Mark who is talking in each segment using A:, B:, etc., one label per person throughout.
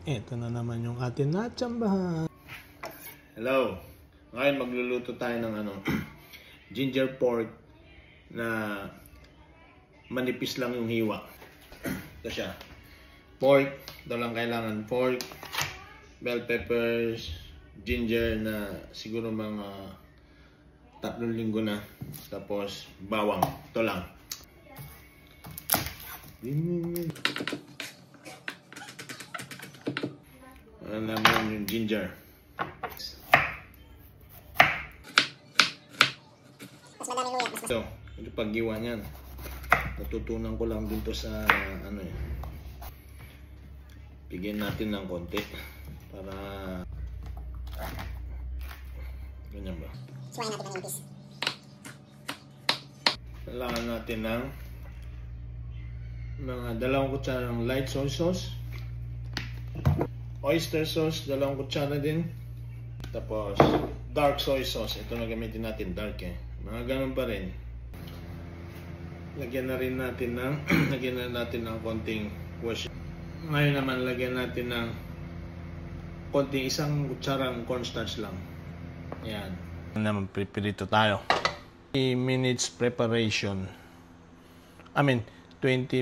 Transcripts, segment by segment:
A: Ito na naman yung atin na tsambahan. Hello! Ngayon magluluto tayo ng ginger pork na manipis lang yung hiwa. Ito siya. Pork. Ito lang kailangan. Pork, bell peppers, ginger na siguro mga 3 linggo na. Tapos bawang. Ito lang. Ano naman yung ginger.
B: Mas madaming luya.
A: Ito, ito paggiwa niyan. Natutunan ko lang dito sa bigyan natin ng konti para ganyan ba?
B: Suwain natin ang impis.
A: Kailangan natin ng mga 2 kutsara ng light soy sauce, oyster sauce, 2 kutsara din, tapos dark soy sauce. Ito na gamitin natin, dark mga ganun pa rin. Lagyan na rin natin ng lagyan na natin ng konting wash. Ngayon naman lagyan natin ng konting 1 kutsarang cornstarch lang. Ayan. Naman prepirito tayo. 20 minutes preparation. 20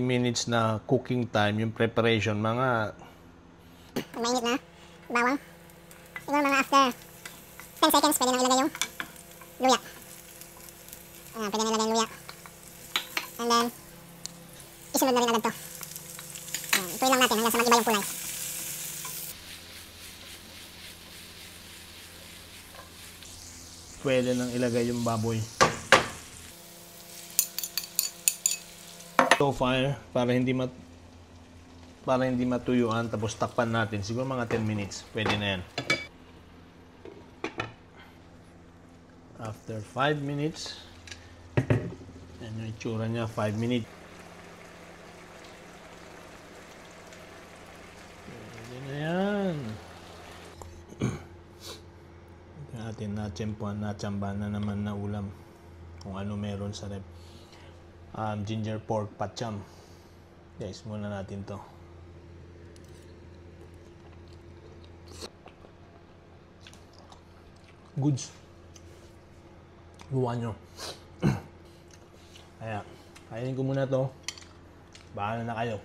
A: minutes na cooking time yung preparation. Mga
B: Mainit na. Bawang. Siguro mga after 10 seconds pwede na ilagay yung luya. Pwede na ilagay yung luya. And then, isunod na rin agad to. Ituloy lang natin hanggang sa mag-iba yung kulay.
A: pwede nang ilagay yung baboy. Low fire para hindi matuyuan, tapos takpan natin siguro mga 10 minutes. Pwede na yan. After 5 minutes, yan yung itsura niya, 5 minutes. Pwede na yan. Atin na tsempuan na tsambahan na naman na ulam kung ano meron sa rep. Ginger pork patcham. Guys, muna natin to. Goods. Luwa nyo. Kaya, kainin ko muna to. Bahala na kayo.